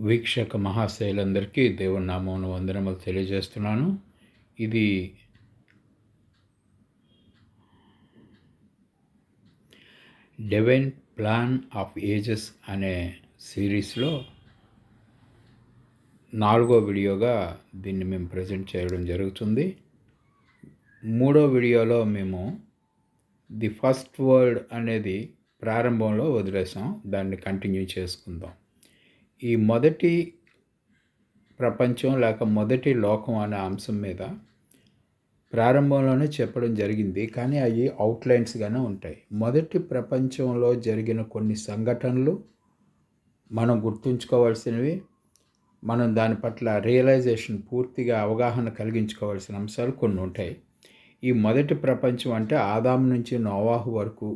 వీక్షక మహాశయులందరికీ దేవుని నామమున వందనములు తెలియజేస్తున్నాను. ఇది డివైన్ ప్లాన్ ఆఫ్ ఏజెస్ అనే సిరీస్లో 4వ వీడియోగా దీన్ని మేము ప్రజెంట్ చేయడం జరుగుతుంది. 3వ వీడియోలో మేము ది ఫస్ట్ వర్డ్ అనేది ప్రారంభంలో వదిలేసాం, దాన్ని కంటిన్యూ చేసుకుందాం. ఈ మొదటి ప్రపంచం లేక మొదటి లోకం అనే అంశం మీద ప్రారంభంలోనే చెప్పడం జరిగింది, కానీ అవి అవుట్లైన్స్గానే ఉంటాయి. మొదటి ప్రపంచంలో జరిగిన కొన్ని సంఘటనలు మనం గుర్తుంచుకోవాల్సినవి, మనం దాని పట్ల రియలైజేషన్ పూర్తిగా అవగాహన కలిగించుకోవాల్సిన అంశాలు కొన్ని ఉంటాయి. ఈ మొదటి ప్రపంచం అంటే ఆదాము నుంచి నోవాహు వరకు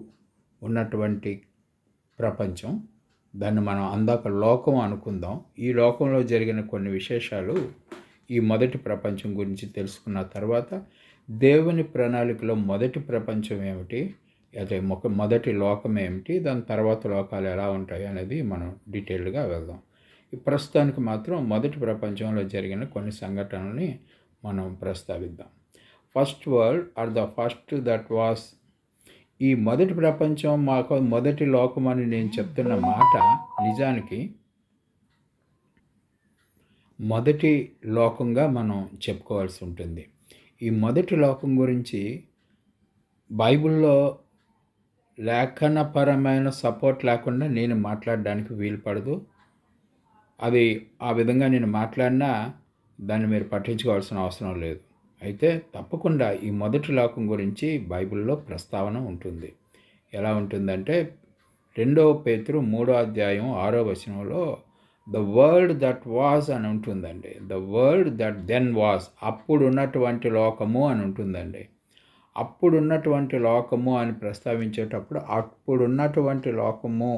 ఉన్నటువంటి ప్రపంచం. దాన్ని మనం అందాక లోకం అనుకుందాం. ఈ లోకంలో జరిగిన కొన్ని విశేషాలు ఈ మొదటి ప్రపంచం గురించి తెలుసుకున్న తర్వాత దేవుని ప్రణాళికలో మొదటి ప్రపంచం ఏమిటి, అదే మొదటి లోకం ఏమిటి, దాని తర్వాత లోకాలు ఎలా ఉంటాయి అనేది మనం డీటెయిల్డ్గా వెళ్దాం. ఈ ప్రస్తుతానికి మాత్రం మొదటి ప్రపంచంలో జరిగిన కొన్ని సంఘటనల్ని మనం ప్రస్తావిద్దాం. First world war the first that was. ఈ మొదటి ప్రపంచం మాకు మొదటి లోకం అని నేను చెప్తున్న మాట నిజానికి మొదటి లోకంగా మనం చెప్పుకోవాల్సి ఉంటుంది. ఈ మొదటి లోకం గురించి బైబిల్లో లేఖనపరమైన సపోర్ట్ లేకుండా నేను మాట్లాడడానికి వీలు పడదు. అది ఆ విధంగా నేను మాట్లాడినా దాన్ని మీరు పట్టించుకోవాల్సిన అవసరం లేదు. అయితే తప్పకుండా ఈ మొదటి లోకం గురించి బైబిల్లో ప్రస్తావన ఉంటుంది. ఎలా ఉంటుందంటే 2 పేతురు 3వ అధ్యాయం 6వ వచనంలో ద వరల్డ్ దట్ వాజ్ అని ఉంటుందండి. The world that then was, అప్పుడున్నటువంటి లోకము అని ఉంటుందండి. అప్పుడున్నటువంటి లోకము అని ప్రస్తావించేటప్పుడు అప్పుడున్నటువంటి లోకము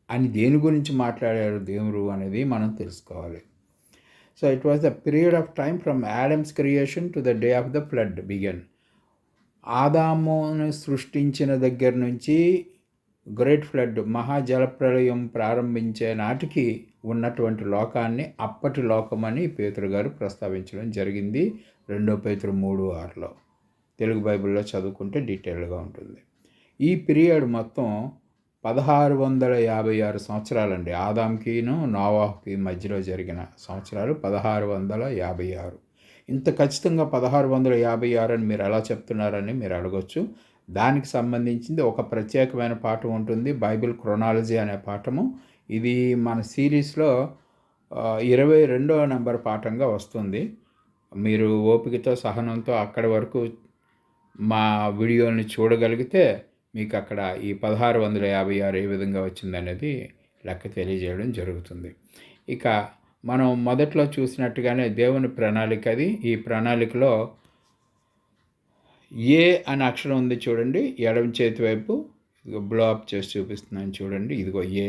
అని దేని గురించి మాట్లాడారు దేవుడు అనేది మనం తెలుసుకోవాలి. So it was the period of time from Adam's creation to the day of the flood began. ఆదామును సృష్టించిన దగ్గర నుంచి గ్రేట్ ఫ్లడ్ మహాజలప్రలయం ప్రారంభించే నాటికి ఉన్నటువంటి లోకాన్ని అప్పటి లోకమని పేతురు గారు ప్రస్తావించడం జరిగింది 2 పేతురు 3:6లో. తెలుగు బైబిల్లో చదువుకుంటే డీటెయిల్గా ఉంటుంది. ఈ పీరియడ్ మొత్తం 1656 సంవత్సరాలండి. ఆదాంకిను నోవాహుకి మధ్యలో జరిగిన సంవత్సరాలు 1656. ఇంత ఖచ్చితంగా 1656 అని మీరు ఎలా చెప్తున్నారని మీరు అడగొచ్చు. దానికి సంబంధించింది ఒక ప్రత్యేకమైన పాఠం ఉంటుంది, బైబిల్ క్రొనాలజీ అనే పాఠము. ఇది మన సిరీస్లో 22వ నెంబర్ పాఠంగా వస్తుంది. మీరు ఓపికతో సహనంతో అక్కడి వరకు మా వీడియోని చూడగలిగితే మీకు అక్కడ ఈ 1656 ఏ విధంగా వచ్చిందనేది లెక్క తెలియజేయడం జరుగుతుంది. ఇక మనం మొదట్లో చూసినట్టుగానే దేవుని ప్రణాళిక అది. ఈ ప్రణాళికలో ఏ అనే అక్షరం ఉంది చూడండి, ఎడమ చేతి వైపు బ్లో అప్ చేసి చూపిస్తున్నాను చూడండి. ఇదిగో ఏ,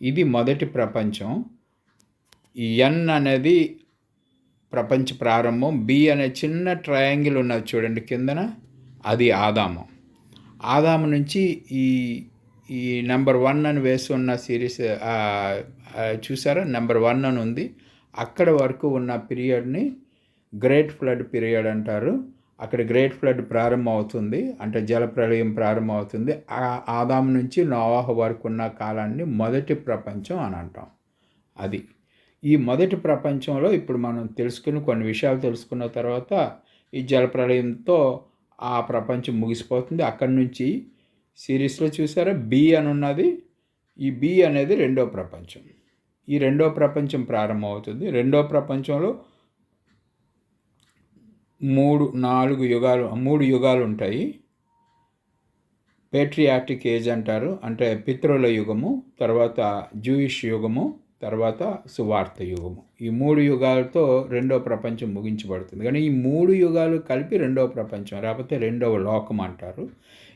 ఇది మొదటి ప్రపంచం. ఈ ఎన్ అనేది ప్రపంచ ప్రారంభం. బి అనే చిన్న ట్రయాంగిల్ ఉన్నది చూడండి కిందన, అది ఆదాము. ఆదాము నుంచి ఈ నెంబర్ 1 అని వేసి ఉన్న సిరీస్ చూసారా, నెంబర్ 1 అని ఉంది. అక్కడ వరకు ఉన్న పీరియడ్ని గ్రేట్ ఫ్లడ్ పీరియడ్ అంటారు. అక్కడ గ్రేట్ ఫ్లడ్ ప్రారంభం అవుతుంది, అంటే జలప్రలయం ప్రారంభం అవుతుంది. ఆదాము నుంచి నోవాహు వరకు ఉన్న కాలాన్ని మొదటి ప్రపంచం అని అంటాం. అది ఈ మొదటి ప్రపంచంలో ఇప్పుడు మనం తెలుసుకుని కొన్ని విషయాలు తెలుసుకున్న తర్వాత ఈ జలప్రలయంతో ఆ ప్రపంచం ముగిసిపోతుంది. అక్కడి నుంచి సిరీస్లో చూసారా బి అని ఉన్నది. ఈ బి అనేది రెండో ప్రపంచం. ఈ రెండో ప్రపంచం ప్రారంభం అవుతుంది. రెండో ప్రపంచంలో 3 యుగాలు ఉంటాయి. పేట్రియాటిక్ ఏజ్ అంటారు, అంటే పితృల యుగము, తర్వాత జూయిష్ యుగము, తర్వాత సువార్త యుగము. ఈ 3 యుగాలతో రెండో ప్రపంచం ముగించబడుతుంది. కానీ ఈ 3 యుగాలు కలిపి రెండవ ప్రపంచం, లేకపోతే రెండవ లోకం అంటారు.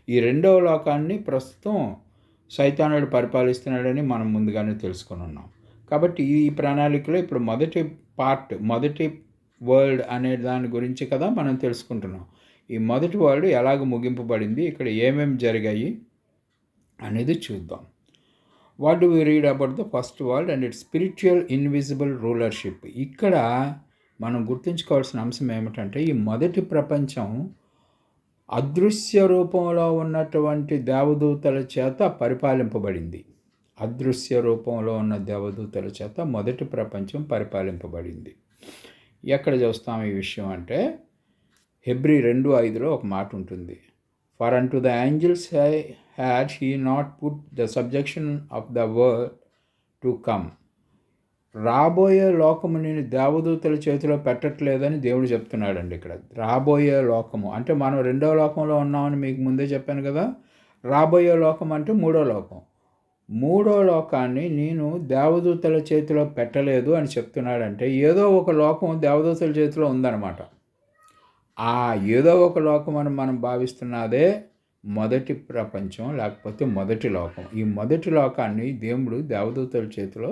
ఈ రెండవ లోకాన్ని ప్రస్తుతం సైతానుడు పరిపాలిస్తున్నాడని మనం ముందుగానే తెలుసుకొని ఉన్నాం. కాబట్టి ఈ ప్రణాళికలో ఇప్పుడు మొదటి వరల్డ్ అనే దాని గురించి కదా మనం తెలుసుకుంటున్నాం. ఈ మొదటి వరల్డ్ ఎలాగ ముగింపబడింది, ఇక్కడ ఏమేమి జరిగాయి అనేది చూద్దాం. What do we read about the first world and its spiritual invisible rulership? ఇక్కడ మనం గుర్తుంచుకోవాల్సిన అంశం ఏమిటంటే, ఈ మొదటి ప్రపంచం అదృశ్య రూపంలో ఉన్నటువంటి దేవదూతల చేత పరిపాలింపబడింది. అదృశ్య రూపంలో ఉన్న దేవదూతల చేత మొదటి ప్రపంచం పరిపాలింపబడింది. ఎక్కడ చూస్తాం ఈ విషయం అంటే, హెబ్రీ 2:5లో ఒక మాట ఉంటుంది. For unto the angels had he not put the subjection of the world to come. రాబోయే లోకము నేను దేవదూతల చేతిలో పెట్టట్లేదని దేవుడు చెప్తున్నాడండి ఇక్కడ. రాబోయే లోకము అంటే మనం రెండో లోకంలో ఉన్నామని మీకు ముందే చెప్పాను కదా. రాబోయే లోకం అంటే మూడో లోకం. మూడో లోకాన్ని నేను దేవదూతల చేతిలో పెట్టలేదు అని చెప్తున్నాడంటే ఏదో ఒక లోకం దేవదూతల చేతిలో ఉందన్నమాట. ఆ ఏదో ఒక లోకం అని మనం భావిస్తున్నదే మొదటి ప్రపంచం, లేకపోతే మొదటి లోకం. ఈ మొదటి లోకాన్ని దేవుడు దేవదూతల చేతిలో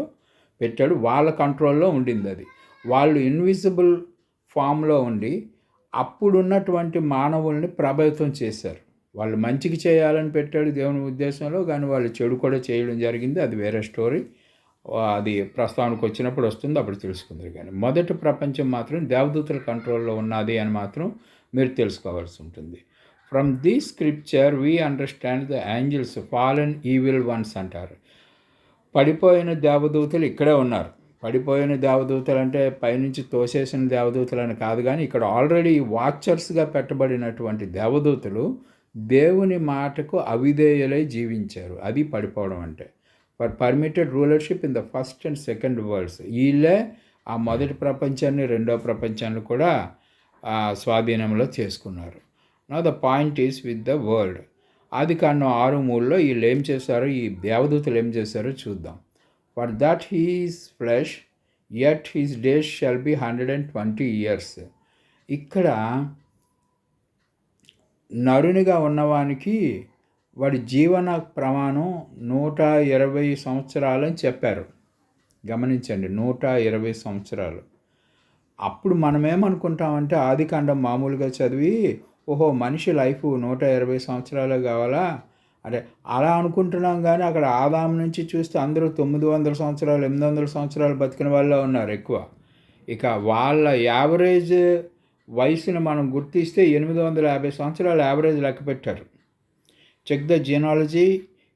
పెట్టాడు. వాళ్ళ కంట్రోల్లో ఉండింది అది. వాళ్ళు ఇన్విజిబుల్ ఫామ్లో ఉండి అప్పుడున్నటువంటి మానవుల్ని ప్రభావితం చేశారు. వాళ్ళు మంచికి చేయాలని పెట్టాడు దేవుని ఉద్దేశంలో, కానీ వాళ్ళు చెడు కూడా చేయడం జరిగింది. అది వేరే స్టోరీ. అది ప్రస్తావనకు వచ్చినప్పుడు వస్తుంది, అప్పుడు తెలుసుకుందరు. కానీ మొదటి ప్రపంచం మాత్రం దేవదూతల కంట్రోల్లో ఉన్నది అని మాత్రం మీరు తెలుసుకోవాల్సి ఉంటుంది. From this scripture we understand the angels fallen evil once అంటారు. పడిపోయిన దేవదూతలు ఇక్కడే ఉన్నారు. పడిపోయిన దేవదూతలు అంటే పైనుంచి తోసేసిన దేవదూతలు అని కాదు, కానీ ఇక్కడ ఆల్రెడీ వాచర్స్గా పెట్టబడినటువంటి దేవదూతలు దేవుని మాటకు అవిధేయులై జీవించారు. అది పడిపోవడం అంటే. For permitted రూలర్షిప్ in the first and second world's. వీళ్ళే ఆ మొదటి ప్రపంచాన్ని రెండో ప్రపంచాన్ని కూడా స్వాధీనంలో చేసుకున్నారు. Now the point is with the world. ఆదికాండం 6:3లో వీళ్ళు ఏం చేశారో, ఈ దేవదూతలు ఏం చేశారో చూద్దాం. For that his flesh yet his days shall be 120 years. ఇక్కడ నరునిగా ఉన్నవానికి వాడి జీవన ప్రమాణం 120 సంవత్సరాలని చెప్పారు. గమనించండి, 120 సంవత్సరాలు. అప్పుడు మనమేమనుకుంటామంటే ఆదికాండం మామూలుగా చదివి, ఓహో మనిషి లైఫ్ 120 సంవత్సరాలు కావాలా అంటే అలా అనుకుంటున్నాం. కానీ అక్కడ ఆదాం నుంచి చూస్తే అందరూ 900 సంవత్సరాలు 800 సంవత్సరాలు బతికిన వాళ్ళే ఉన్నారు ఎక్కువ. ఇక వాళ్ళ యావరేజ్ వయసుని మనం గుర్తిస్తే 850 సంవత్సరాలు యావరేజ్ లెక్క పెట్టారు. Check the genealogy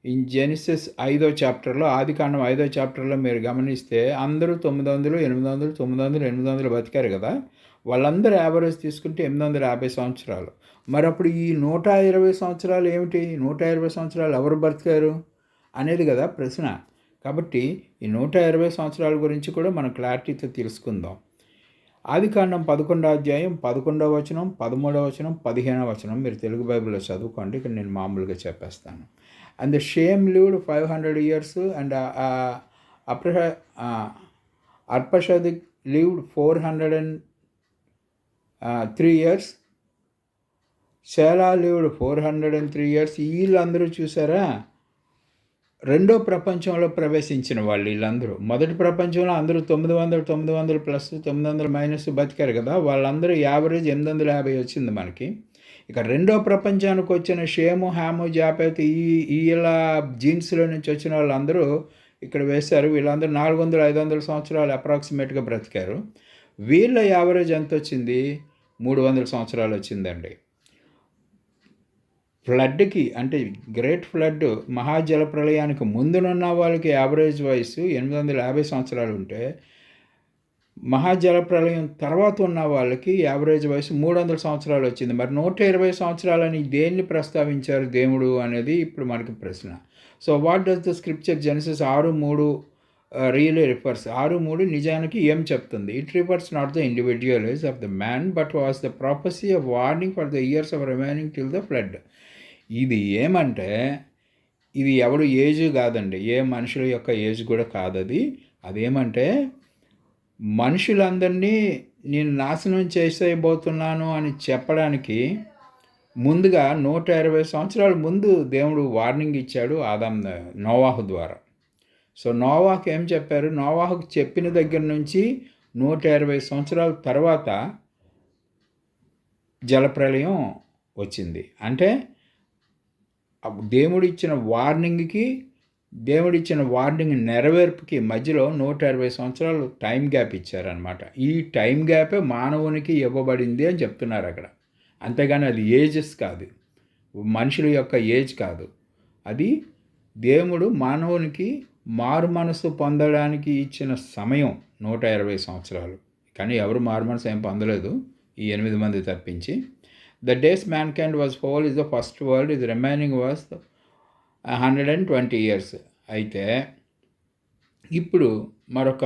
in genesis 5వ చాప్టర్లో, ఆదికాండం 5వ చాప్టర్లో మీరు గమనిస్తే అందరూ 900, 800, 900, 800 బతికారు కదా. వాళ్ళందరూ యావరేజ్ తీసుకుంటే 850 సంవత్సరాలు. మరి అప్పుడు ఈ 120 సంవత్సరాలు ఏమిటి? 120 సంవత్సరాలు ఎవరు బతికారు అనేది కదా ప్రశ్న. కాబట్టి ఈ 120 సంవత్సరాల గురించి కూడా మనం క్లారిటీతో తెలుసుకుందాం. ఆదికాండం 11వ అధ్యాయం 11వ వచనం, 13వ వచనం, 15వ వచనం మీరు తెలుగు బైబిల్లో చదువుకోండి. ఇక్కడ నేను మామూలుగా చెప్పేస్తాను. And the Shem lived 500 years and Arphaxad lived 403 years. Shelah lived 403 years. వీళ్ళందరూ చూసారా, రెండో ప్రపంచంలో ప్రవేశించిన వాళ్ళు వీళ్ళందరూ. మొదటి ప్రపంచంలో అందరూ 900, 900 ప్లస్ 900 మైనస్ బతికారు కదా. వాళ్ళందరూ యావరేజ్ 850 వచ్చింది మనకి. ఇక రెండో ప్రపంచానికి వచ్చిన షేము, హాము, జాపేత్ వీళ్ళ జీన్స్లో నుంచి వచ్చిన వాళ్ళందరూ ఇక్కడ వేశారు. వీళ్ళందరూ 400, 500 సంవత్సరాలు అప్రాక్సిమేట్గా బ్రతికారు. వీళ్ళ యావరేజ్ ఎంత వచ్చింది? 300 సంవత్సరాలు వచ్చిందండి. ఫ్లడ్కి అంటే గ్రేట్ ఫ్లడ్, మహాజల ప్రళయానికి ముందునున్న వాళ్ళకి యావరేజ్ వయసు 850 సంవత్సరాలు ఉంటే, మహాజల ప్రళయం తర్వాత ఉన్న వాళ్ళకి యావరేజ్ వయసు 300 సంవత్సరాలు వచ్చింది. మరి 120 సంవత్సరాలని దేన్ని ప్రస్తావించారు దేవుడు అనేది ఇప్పుడు మనకి ప్రశ్న. So what does the scripture genesis 6:3 really refers? 6:3 నిజానికి ఏం చెప్తుంది? It refers not the individual age of the man but was the prophecy of warning for the years of remaining till the flood. ఇది ఏమంటే, ఇది ఎవడు age కాదండి, ఏ మనుషుల యొక్క ఏజ్ కూడా కాదది. అదేమంటే మనుషులందరినీ నేను నాశనం చేసేయబోతున్నాను అని చెప్పడానికి ముందుగా 120 సంవత్సరాల ముందు దేవుడు వార్నింగ్ ఇచ్చాడు నోవాహు ద్వారా. సో నోవాహుకి ఏం చెప్పారు? నోవాహుకు చెప్పిన దగ్గర నుంచి 120 సంవత్సరాల తర్వాత జలప్రళయం వచ్చింది. అంటే దేవుడు ఇచ్చిన వార్నింగ్కి దేవుడిచ్చిన వార్నింగ్ నెరవేర్పుకి మధ్యలో 120 సంవత్సరాలు టైం గ్యాప్ ఇచ్చారనమాట. ఈ టైం గ్యాపే మానవునికి ఇవ్వబడింది అని చెప్తున్నారు అక్కడ. అంతేగాని అది ఏజెస్ కాదు, మనుషుల యొక్క ఏజ్ కాదు. అది దేవుడు మానవునికి మారు మనసు పొందడానికి ఇచ్చిన సమయం 120 సంవత్సరాలు. కానీ ఎవరు మారు మనసు ఏం పొందలేదు, ఈ 8 మంది తప్పించి. The days man kind was whole is the first world, is remaining was 120 years. అయితే ఇప్పుడు మరొక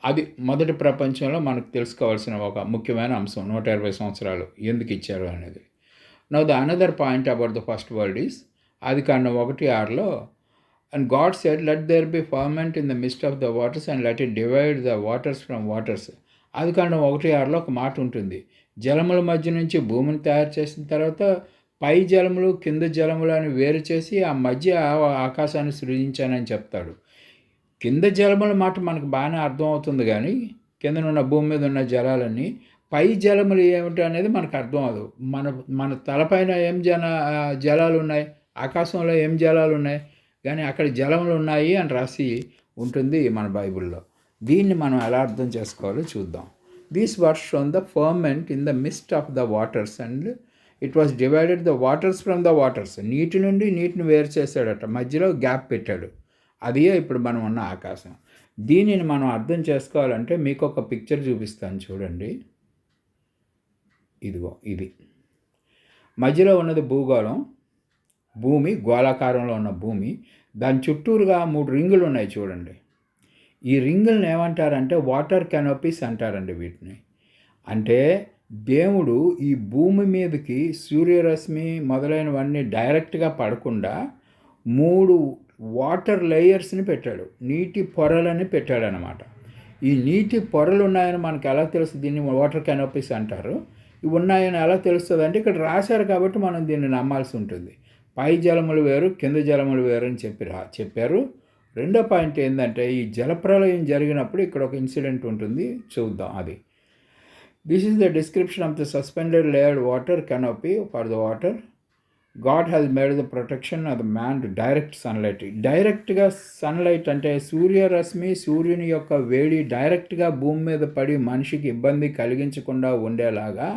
అది మొదటి ప్రపంచంలో మనకు తెలుసుకోవాల్సిన ఒక ముఖ్యమైన అంశం 120 సంవత్సరాలు ఎందుకు ఇచ్చారు అనేది. Now the another point about the first world is ఆదికాండం 1:6లో and God said let there be firmament in the midst of the waters and let it divide the waters from waters. ఆదికాండం 1:6లో ఒక మాట ఉంటుంది, జలముల మధ్య నుంచి భూమిని తయారు చేసిన తర్వాత పై జలములు కింద జలములు అని వేరు చేసి ఆ మధ్య ఆకాశాన్ని సృజించానని చెప్తాడు. కింద జలముల మాట మనకు బాగానే అర్థం అవుతుంది, కానీ కిందనున్న భూమి మీద ఉన్న జలాలన్నీ పై జలములు ఏమిటి అనేది మనకు అర్థం అవ్వదు. మన మన తలపైన ఏం జలాలు ఉన్నాయి, ఆకాశంలో ఏం జలాలు ఉన్నాయి, కానీ అక్కడ జలములు ఉన్నాయి అని రాసి ఉంటుంది మన బైబిల్లో. దీన్ని మనం ఎలా అర్థం చేసుకోవాలో చూద్దాం. These verse from the firmament in the midst of the waters and it was divided the waters from the waters. నీటి నుండి నీటిని వేరు చేశాడట, మధ్యలో గ్యాప్ పెట్టాడు. అదే ఇప్పుడు మనం ఉన్న ఆకాశం. దీనిని మనం అర్థం చేసుకోవాలంటే మీకు ఒక పిక్చర్ చూపిస్తాను చూడండి. ఇదిగో ఇది మధ్యలో ఉన్నది భూగోళం, భూమి గోళాకారంలో ఉన్న భూమి. దాని చుట్టూరుగా 3 రింగులు ఉన్నాయి చూడండి. ఈ రింగులను ఏమంటారంటే వాటర్ కెనోపీస్ అంటారండి వీటిని. అంటే దేవుడు ఈ భూమి మీదకి సూర్యరశ్మి మొదలైనవన్నీ డైరెక్ట్గా పడకుండా 3 వాటర్ లేయర్స్ని పెట్టాడు, నీటి పొరలని పెట్టాడు అనమాట. ఈ నీటి పొరలు ఉన్నాయని మనకు ఎలా తెలుస్తుంది? దీన్ని వాటర్ కెనోపీస్ అంటారు. ఇవి ఉన్నాయని ఎలా తెలుస్తుంది అంటే ఇక్కడ రాశారు కాబట్టి మనం దీన్ని నమ్మాల్సి ఉంటుంది. పై జలములు వేరు కింద జలములు వేరు అని చెప్పారు. రెండో పాయింట్ ఏంటంటే ఈ జలప్రలయం జరిగినప్పుడు ఇక్కడ ఒక ఇన్సిడెంట్ ఉంటుంది, చూద్దాం అది. This is the description of the suspended layered water canopy for the water. God has made the protection of the man to direct sunlight. డైరెక్ట్గా సన్లైట్ అంటే సూర్యరశ్మి, సూర్యుని యొక్క వేడి డైరెక్ట్గా భూమి మీద పడి మనిషికి ఇబ్బంది కలిగించకుండా ఉండేలాగా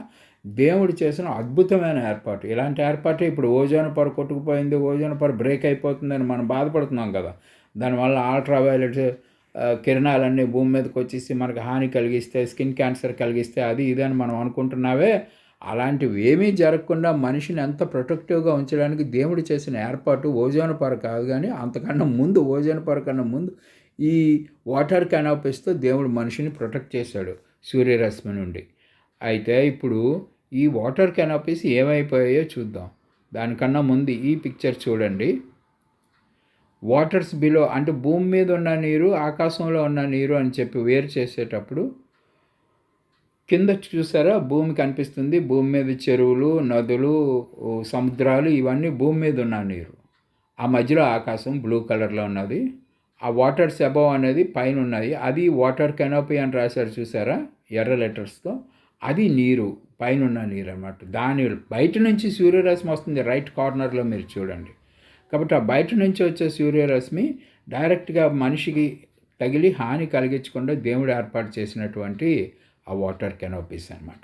దేవుడు చేసిన అద్భుతమైన ఏర్పాటు. ఇలాంటి ఏర్పాటే ఇప్పుడు ఓజోన్ పొర కొట్టుకుపోయింది, ఓజోన్ పొర బ్రేక్ అయిపోతుందని మనం బాధపడుతున్నాం కదా. దానివల్ల అల్ట్రావైలెట్ కిరణాలన్నీ భూమి మీదకి వచ్చేసి మనకు హాని కలిగిస్తే, స్కిన్ క్యాన్సర్ కలిగిస్తే, అది ఇదని మనం అనుకుంటున్నావే. అలాంటివి ఏమీ జరగకుండా మనిషిని ఎంత ప్రొటెక్టివ్గా ఉంచడానికి దేవుడు చేసిన ఏర్పాటు ఓజోన్ పొర కాదు, కానీ అంతకన్నా ముందు, ఓజోన్ పొర కన్నా ముందు ఈ వాటర్ కెనోపీస్తో దేవుడు మనిషిని ప్రొటెక్ట్ చేశాడు సూర్యరశ్మి నుండి. అయితే ఇప్పుడు ఈ వాటర్ కెనోపీస్ ఏమైపోయాయో చూద్దాం. దానికన్నా ముందు ఈ పిక్చర్ చూడండి. వాటర్స్ బిలో అంటే భూమి మీద ఉన్న నీరు, ఆకాశంలో ఉన్న నీరు అని చెప్పి వేరు చేసేటప్పుడు కింద చూసారా భూమి కనిపిస్తుంది. భూమి మీద చెరువులు, నదులు, సముద్రాలు ఇవన్నీ భూమి మీద ఉన్న నీరు. ఆ మధ్యలో ఆకాశం బ్లూ కలర్లో ఉన్నది. ఆ వాటర్స్ అబవ్ అనేది పైన ఉన్నాయి. అది వాటర్ కెనోపీ అని రాశారు చూసారా ఎర్ర లెటర్స్తో. అది నీరు, పైన ఉన్న నీరు అన్నమాట. దాని బయట నుంచి సూర్యరశ్మి వస్తుంది, రైట్ కార్నర్లో మీరు చూడండి. కాబట్టి ఆ బయట నుంచి వచ్చే సూర్యరశ్మి డైరెక్ట్గా మనిషికి తగిలి హాని కలిగించకుండా దేవుడు ఏర్పాటు చేసినటువంటి ఆ వాటర్ కెనోపీస్ అన్నమాట.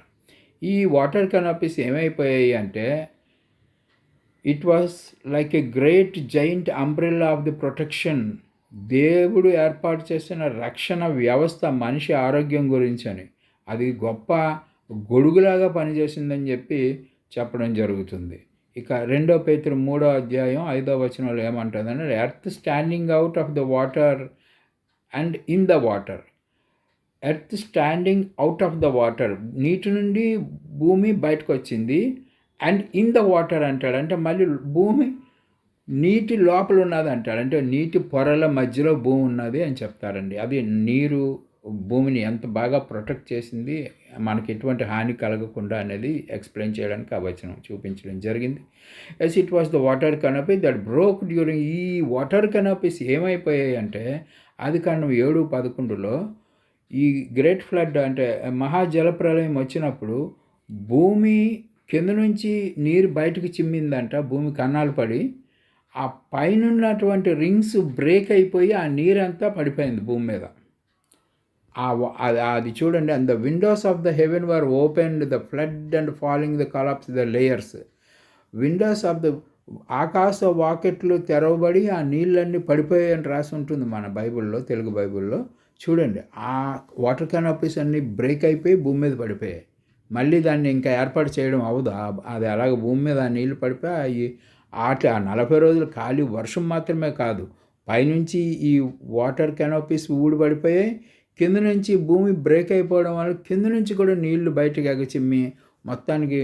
ఈ వాటర్ కెనోపీస్ ఏమైపోయాయి అంటే it was like a great giant umbrella of the protection. దేవుడు ఏర్పాటు చేసిన రక్షణ వ్యవస్థ మనిషి ఆరోగ్యం గురించి అని. అది గొప్ప గొడుగులాగా పనిచేసిందని చెప్పి చెప్పడం జరుగుతుంది. ఇక 2 పేతురు 3:5 ఏమంటుందంటే earth standing out of the water and in the water. Earth standing out of the water, నీటి నుండి భూమి బయటకు వచ్చింది. అండ్ ఇన్ ద వాటర్ అంటాడు, అంటే మళ్ళీ భూమి నీటి లోపల ఉన్నది అంటాడు, అంటే నీటి పొరల మధ్యలో భూమి ఉన్నది అని చెప్తారండి. అది నీరు భూమిని ఎంత బాగా ప్రొటెక్ట్ చేసింది, మనకి ఎటువంటి హాని కలగకుండా అనేది ఎక్స్ప్లెయిన్ చేయడానికి ఆ వచనం చూపించడం జరిగింది. Yes it was the water canopy that broke during. ఈ వాటర్ కెనోపీస్ ఏమైపోయాయి అంటే ఆదికాండం 7:11లో ఈ గ్రేట్ ఫ్లడ్ అంటే మహాజలప్రలయం వచ్చినప్పుడు భూమి కింద నుంచి నీరు బయటకు చిమ్మిందంట, భూమి కన్నాలు పడి. ఆ పైనున్నటువంటి రింగ్స్ బ్రేక్ అయిపోయి ఆ నీరంతా పడిపోయింది భూమి మీద. అది చూడండి, and the windows of the heaven were opened, the flood and falling the collapse the layers. Windows of the ఆకాశ వాకెట్లు తెరవబడి ఆ నీళ్ళన్నీ పడిపోయాయని రాసి ఉంటుంది మన బైబిల్లో, తెలుగు బైబిల్లో. చూడండి, ఆ వాటర్ కెనాపీస్ అన్నీ బ్రేక్ అయిపోయి భూమి మీద పడిపోయాయి. మళ్ళీ దాన్ని ఇంకా ఏర్పాటు చేయడం అవ్వదు. అది అలాగ భూమి మీద ఆ నీళ్ళు పడిపోయి ఆ 40 రోజులు ఖాళీ వర్షం మాత్రమే కాదు, పైనుంచి ఈ వాటర్ కెనాపీస్ ఊడిపడిపోయాయి. కింద నుంచి భూమి బ్రేక్ అయిపోవడం వల్ల కింద నుంచి కూడా నీళ్లు బయటకు ఎగచిమ్మి మొత్తానికి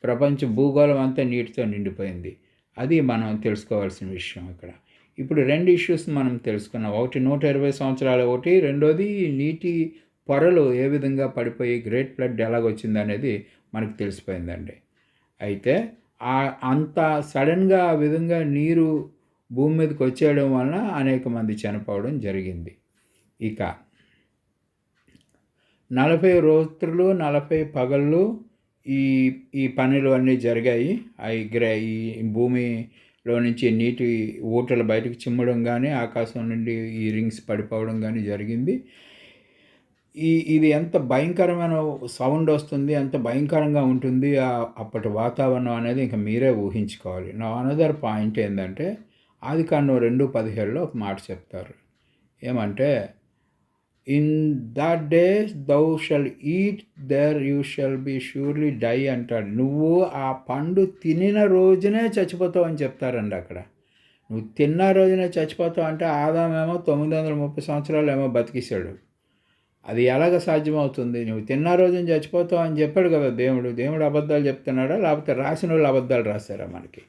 ప్రపంచ భూగోళం అంతా నీటితో నిండిపోయింది. అది మనం తెలుసుకోవాల్సిన విషయం ఇక్కడ. ఇప్పుడు 2 ఇష్యూస్ మనం తెలుసుకున్నాం. ఒకటి 120 సంవత్సరాలు, ఒకటి రెండోది నీటి పొరలు ఏ విధంగా పడిపోయి గ్రేట్ ఫ్లడ్ ఎలాగొచ్చింది అనేది మనకు తెలిసిపోయిందండి. అయితే అంత సడన్గా ఆ విధంగా నీరు భూమి మీదకి వచ్చేయడం వలన అనేక మంది చనిపోవడం జరిగింది. ఇక 40 రాత్రులు 40 పగళ్ళు ఈ పనులు అన్నీ జరిగాయి. ఈ భూమిలో నుంచి నీటి ఊటలు బయటకు చిమ్మడం కానీ, ఆకాశం నుండి ఈ రింగ్స్ పడిపోవడం కానీ జరిగింది. ఇది ఎంత భయంకరమైన సౌండ్ వస్తుంది, ఎంత భయంకరంగా ఉంటుంది అప్పటి వాతావరణం అనేది ఇంకా మీరే ఊహించుకోవాలి. నా అనదర్ పాయింట్ ఏంటంటే, ఆదికాండం 2:17లో ఒక మాట చెప్తారు. ఏమంటే, in that days thou shall eat there you shall be surely die అంటాడు. నువ్వు ఆ పండు తినిన రోజునే చచ్చిపోతావు అని చెప్తారండి అక్కడ. నువ్వు తిన్న రోజునే చచ్చిపోతావు అంటే ఆదామేమో 930 సంవత్సరాలు ఏమో బతికిస్తాడు. అది ఎలాగ సాధ్యమవుతుంది? నువ్వు తిన్న రోజున చచ్చిపోతావు అని చెప్పాడు కదా దేవుడు అబద్ధాలు చెప్తున్నాడా, లేకపోతే రాసిన వాళ్ళు అబద్ధాలు రాశారా మనకి?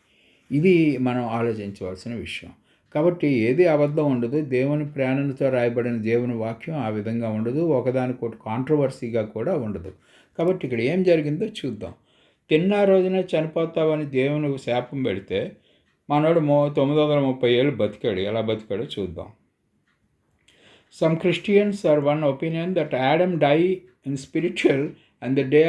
ఇది మనం ఆలోచించవలసిన విషయం. కాబట్టి ఏది అబద్ధం ఉండదు. దేవుని ప్రేరణతో రాయబడిన దేవుని వాక్యం ఆ విధంగా ఉండదు, ఒకదానికొకటి కాంట్రవర్సీగా కూడా ఉండదు. కాబట్టి ఇక్కడ ఏం జరిగిందో చూద్దాం. తిన్న రోజున చనిపోతావని దేవుని శాపం పెడితే మనోడు 930 ఏళ్ళు బతికాడు. ఎలా బతికాడో చూద్దాం. Some Christians are one opinion that Adam died in spiritual and the day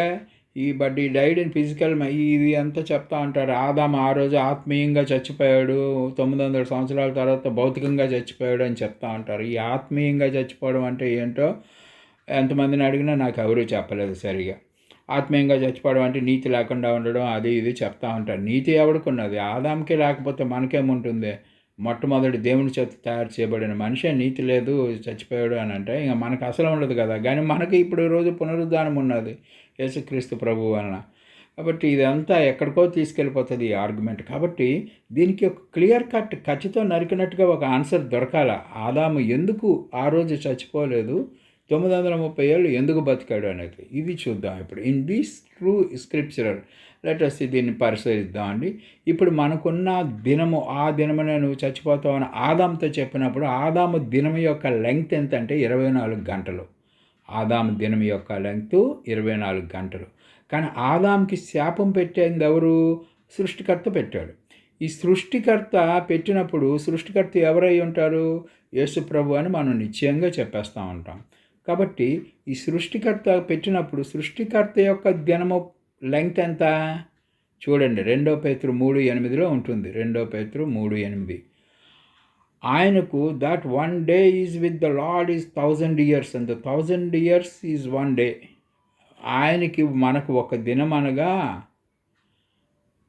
but he died in physical. ఇది అంతా చెప్తా ఉంటారు. ఆదాము ఆ రోజు ఆత్మీయంగా చచ్చిపోయాడు, 900 సంవత్సరాల తర్వాత భౌతికంగా చచ్చిపోయాడు అని చెప్తా ఉంటారు. ఈ ఆత్మీయంగా చచ్చిపోవడం అంటే ఏంటో ఎంతమందిని అడిగినా నాకు ఎవరూ చెప్పలేదు సరిగా. ఆత్మీయంగా చచ్చిపోవడం అంటే నీతి లేకుండా ఉండడం, అది ఇది చెప్తా ఉంటారు. నీతి ఎవడుకున్నది? ఆదాంకే లేకపోతే మనకేముంటుంది? మొట్టమొదటి దేవుని చేత తయారు చేయబడిన మనిషి నీతి లేదు, చచ్చిపోయాడు అని అంటే ఇంకా మనకు అసలు ఉండదు కదా. కానీ మనకి ఇప్పుడు రోజు పునరుద్ధానం ఉన్నది యేసుక్రీస్తు ప్రభువు వలన. కాబట్టి ఇదంతా ఎక్కడికో తీసుకెళ్ళిపోతుంది ఈ ఆర్గ్యుమెంట్. కాబట్టి దీనికి ఒక క్లియర్ కట్ ఖచ్చితం నరికినట్టుగా ఒక ఆన్సర్ దొరకాల. ఆదాము ఎందుకు ఆ రోజు చచ్చిపోలేదు, 930 ఏళ్ళు ఎందుకు బతికాడు అనేది ఇది చూద్దాం ఇప్పుడు. In this true scriptural letters దీన్ని పరిశీలిద్దాం అండి. ఇప్పుడు మనకున్న దినము, ఆ దినమునే నువ్వు చచ్చిపోతావు అని ఆదాముతో చెప్పినప్పుడు ఆదాము దినం యొక్క లెంగ్త్ ఎంత అంటే 24 గంటలు. ఆదాము దినం యొక్క లెంగ్త్ 24 గంటలు. కానీ ఆదాముకి శాపం పెట్టేది ఎవరు? సృష్టికర్త పెట్టాడు. ఈ సృష్టికర్త పెట్టినప్పుడు సృష్టికర్త ఎవరై ఉంటారు? యేసు ప్రభు అని మనం నిశ్చయంగా చెప్పేస్తూ ఉంటాం. కాబట్టి ఈ సృష్టికర్త పెట్టినప్పుడు సృష్టికర్త యొక్క దినము లెంగ్త్ ఎంత చూడండి. 2 పేతురు 3:8లో ఉంటుంది. 2 పేతురు 3:8. ఆయనకు that 1 day is with the lord is 1000 years and 1000 years is 1 day. ఆయనకి మనకు ఒక దినం అనగా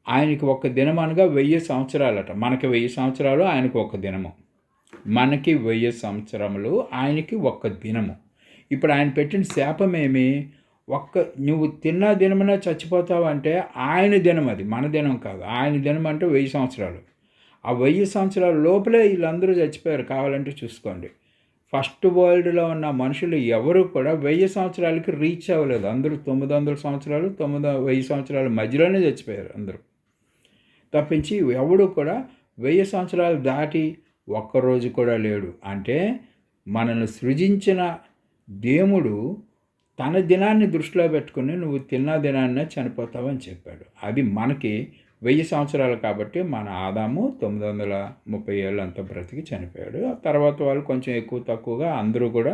1000 సంవత్సరాలట. మనకి 1000 సంవత్సరాలు, ఆయనకు ఒక దినము. మనకి 1000 సంవత్సరములు, ఆయనకి ఒక దినము. ఇప్పుడు ఆయన పెట్టిన శాపం ఏమి? నువ్వు తిన్న దినమున చచ్చిపోతావు అంటే ఆయన దినం, అది మన దినం కాదు. ఆయన దినం అంటే 1000 సంవత్సరాలు. ఆ 1000 సంవత్సరాల లోపలే వీళ్ళందరూ చచ్చిపోయారు. కావాలంటే చూసుకోండి. ఫస్ట్ వరల్డ్లో ఉన్న మనుషులు ఎవరు కూడా 1000 సంవత్సరాలకి రీచ్ అవ్వలేదు. అందరూ 900 సంవత్సరాలు 1000 సంవత్సరాల మధ్యలోనే చచ్చిపోయారు అందరూ. తప్పించి ఎవడు కూడా 1000 సంవత్సరాలు దాటి ఒక్కరోజు కూడా లేడు. అంటే మనల్ని సృజించిన దేవుడు తన దినాన్ని దృష్టిలో పెట్టుకుని నువ్వు తిన్న దినాన్నే చనిపోతావని చెప్పాడు. అది మనకి 1000 సంవత్సరాలు కాబట్టి మన ఆదాము 930 ఏళ్ళు అంతా బ్రతికి చనిపోయాడు. ఆ తర్వాత వాళ్ళు కొంచెం ఎక్కువ తక్కువగా అందరూ కూడా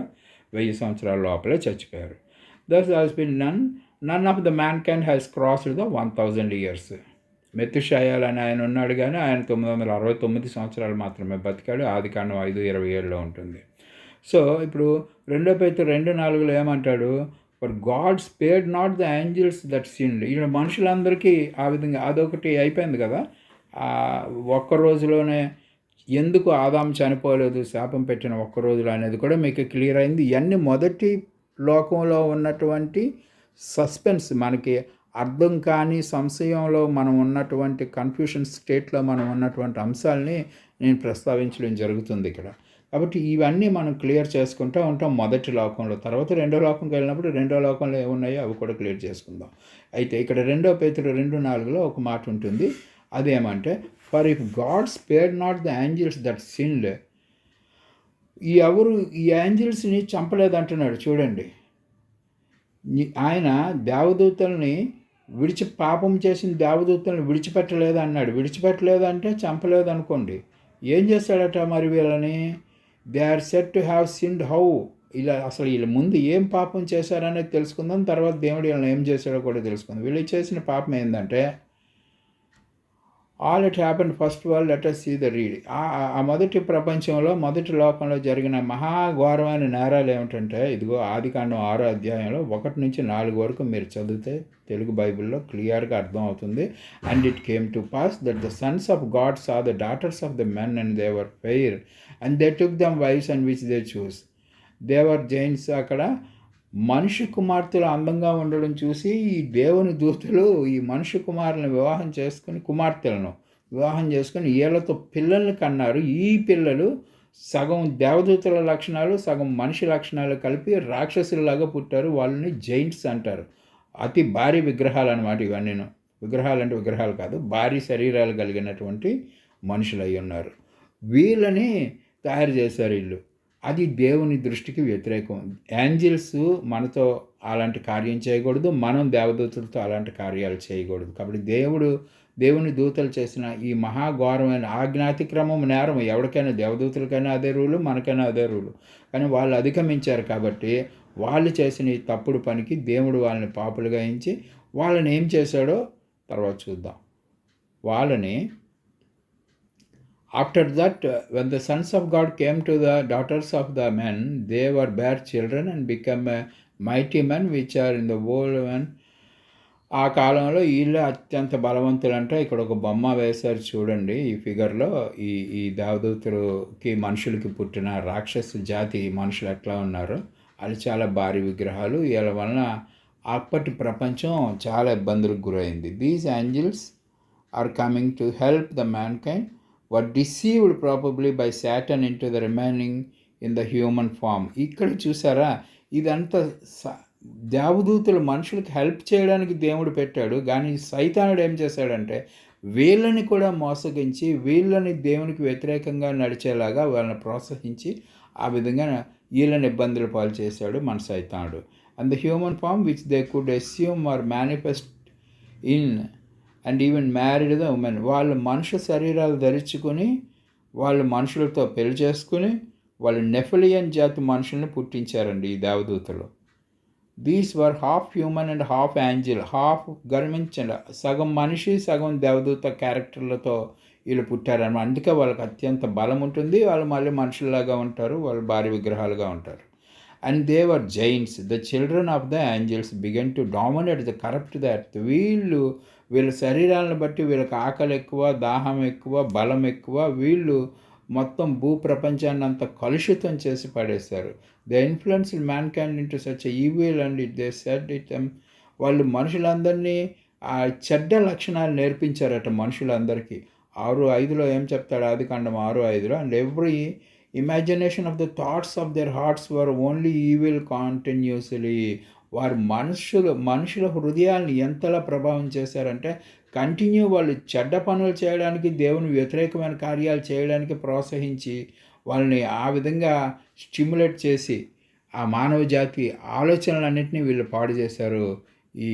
1000 సంవత్సరాల లోపలే చచ్చిపోయారు. Thus has been none of the mankind has crossed the 1000 years. Methuselah అని ఆయన ఉన్నాడు, కానీ ఆయన 969 సంవత్సరాలు మాత్రమే బతికాడు. ఆదికాండం 5:27లో ఉంటుంది. సో ఇప్పుడు 2 పేతురు 2:4లో ఏమంటాడు? For God spared not the angels that sinned. ఇక్కడ మనుషులందరికీ ఆ విధంగా అదొకటి అయిపోయింది కదా. ఒక్క రోజులోనే ఎందుకు ఆదాము చనిపోలేదు శాపం పెట్టిన ఒక్క రోజులో అనేది కూడా మీకు క్లియర్ అయింది. ఇవన్నీ మొదటి లోకంలో ఉన్నటువంటి సస్పెన్స్, మనకి అర్థం కాని సంశయంలో మనం ఉన్నటువంటి కన్ఫ్యూషన్ స్టేట్లో మనం ఉన్నటువంటి అంశాలని నేను ప్రస్తావించడం జరుగుతుంది ఇక్కడ. కాబట్టి ఇవన్నీ మనం క్లియర్ చేసుకుంటూ ఉంటాం మొదటి లోకంలో. తర్వాత రెండో లోకంకి వెళ్ళినప్పుడు రెండో లోకంలో ఏమున్నాయో అవి కూడా క్లియర్ చేసుకుందాం. అయితే ఇక్కడ 2 పేతురు 2:4లో ఒక మాట ఉంటుంది. అదేమంటే, for if God spared not the angels that sinned. ఈ ఏంజల్స్ని చంపలేదంటున్నాడు చూడండి. ఆయన దేవదూతల్ని పాపం చేసిన దేవదూతలను విడిచిపెట్టలేదు అన్నాడు. విడిచిపెట్టలేదంటే చంపలేదు అనుకోండి. ఏం చేస్తాడట మరి వీళ్ళని? They are set to have sinned. How? ఇలా అసలు వీళ్ళ ముందు ఏం పాపం చేశారనేది తెలుసుకుందాం. తర్వాత దేవుడు వీళ్ళని ఏం చేశాడో కూడా తెలుసుకుందాం. వీళ్ళు చేసిన పాపం ఏంటంటే, all it happened first world, let us see the read. ఆ మొదటి ప్రపంచంలో మొదటి లోకంలో జరిగిన మహాఘోరమైన నేరాలు ఏమిటంటే, ఇదిగో ఆదికాండం 6వ అధ్యాయంలో 1 నుంచి 4 వరకు మీరు చదివితే తెలుగు బైబిల్లో క్లియర్గా అర్థం అవుతుంది. And it came to pass that the sons of God saw the daughters of the men and they were fair and they took them wives and which they chose. They were giants. అక్కడ మనిషి కుమార్తెలు అందంగా ఉండడం చూసి ఈ దేవుని దూతలు ఈ మనిషి కుమారులను కుమార్తెలను వివాహం చేసుకొని వీళ్ళతో పిల్లల్ని కన్నారు. ఈ పిల్లలు సగం దేవదూతల లక్షణాలు సగం మనిషి లక్షణాలు కలిపి రాక్షసులలాగా పుట్టారు. వాళ్ళని జైంట్స్ అంటారు. అతి భారీ విగ్రహాలు అన్నమాట ఇవన్నీ. విగ్రహాలు అంటే విగ్రహాలు కాదు, భారీ శరీరాలు కలిగినటువంటి మనుషులు అయి ఉన్నారు. వీళ్ళని తయారు చేశారు వీళ్ళు. అది దేవుని దృష్టికి వ్యతిరేకం. ఏంజల్స్ మనతో అలాంటి కార్యం చేయకూడదు, మనం దేవదూతలతో అలాంటి కార్యాలు చేయకూడదు. కాబట్టి దేవుని దూతలు చేసిన ఈ మహాఘోరమైన ఆజ్ఞాతిక్రమం నేరం ఎవరికైనా, దేవదూతలకైనా అదే రూలు, మనకైనా అదే రూలు. కానీ వాళ్ళు అధిగమించారు కాబట్టి వాళ్ళు చేసిన ఈ తప్పుడు పనికి దేవుడు వాళ్ళని పాపులుగా ఎంచి వాళ్ళని ఏం చేశాడో తర్వాత చూద్దాం. వాళ్ళని After that, when the sons of God came to the daughters of the men, they were bare children and become mighty men which are in the world. ఆ కాలంలో వీళ్ళు అత్యంత బలవంతులంటే ఇక్కడ ఒక బొమ్మ వేశారు చూడండి ఈ ఫిగర్లో. ఈ దేవదూతలకి మనుషులకి పుట్టిన రాక్షస జాతి మనుషులు ఎట్లా ఉన్నారు, అది చాలా భారీ విగ్రహాలు. వీళ్ళ వలన అప్పటి ప్రపంచం చాలా ఇబ్బందులకు గురైంది. These angels are coming to help the mankind were deceived probably by Satan into the remaining in the human form. ఇక్కడ చూసారా, ఇదంతా దేవదూతలు మనుషులకు హెల్ప్ చేయడానికి దేవుడు పెట్టాడు. కానీ సైతానుడు ఏం చేశాడంటే వీళ్ళని కూడా మోసగించి వీళ్ళని దేవునికి వ్యతిరేకంగా నడిచేలాగా వాళ్ళని ప్రోత్సహించి ఆ విధంగా వీళ్ళని ఇబ్బందులు పాలు చేశాడు మన సైతానుడు. And the human form which they could assume or manifest in and even married the women. వాళ్ళు మనుషు శరీరాలు ధరించుకొని వాళ్ళు మనుషులతో పెళ్లి చేసుకుని వాళ్ళు నెఫలియన్ జాతి మనుషుల్ని పుట్టించారండి ఈ దేవదూతలు. These were half human and half angel. Half గర్మించండి, సగం మనిషి సగం దేవదూత క్యారెక్టర్లతో వీళ్ళు పుట్టారన్నమాట. అందుకే వాళ్ళకి అత్యంత బలం ఉంటుంది. వాళ్ళు మళ్ళీ మనుషుల్లాగా ఉంటారు, వాళ్ళు భారీ విగ్రహాలుగా ఉంటారు. And they were giants. The children of the angels began to dominate the corrupt the earth. వీళ్ళ శరీరాలను బట్టి వీళ్ళకి ఆకలి ఎక్కువ, దాహం ఎక్కువ, బలం ఎక్కువ. వీళ్ళు మొత్తం భూప్రపంచాన్ని అంతా కలుషితం చేసి పడేశారు. The influence man క్యాండ్ into such evil and they said it. వాళ్ళు మనుషులందరినీ ఆ చెడ్డ లక్షణాలు నేర్పించారట మనుషులందరికీ. 6:5లో ఏం చెప్తాడు ఆదికాండం 6:5లో, and every imagination of the thoughts of their hearts were only evil continuously. వారు మనుషుల హృదయాల్ని ఎంతలా ప్రభావం చేశారంటే కంటిన్యూ వాళ్ళు చెడ్డ పనులు చేయడానికి, దేవుని వ్యతిరేకమైన కార్యాలు చేయడానికి ప్రోత్సహించి వాళ్ళని ఆ విధంగా స్టిమ్యులేట్ చేసి ఆ మానవ జాతి ఆలోచనలన్నింటినీ వీళ్ళు పాడు చేశారు ఈ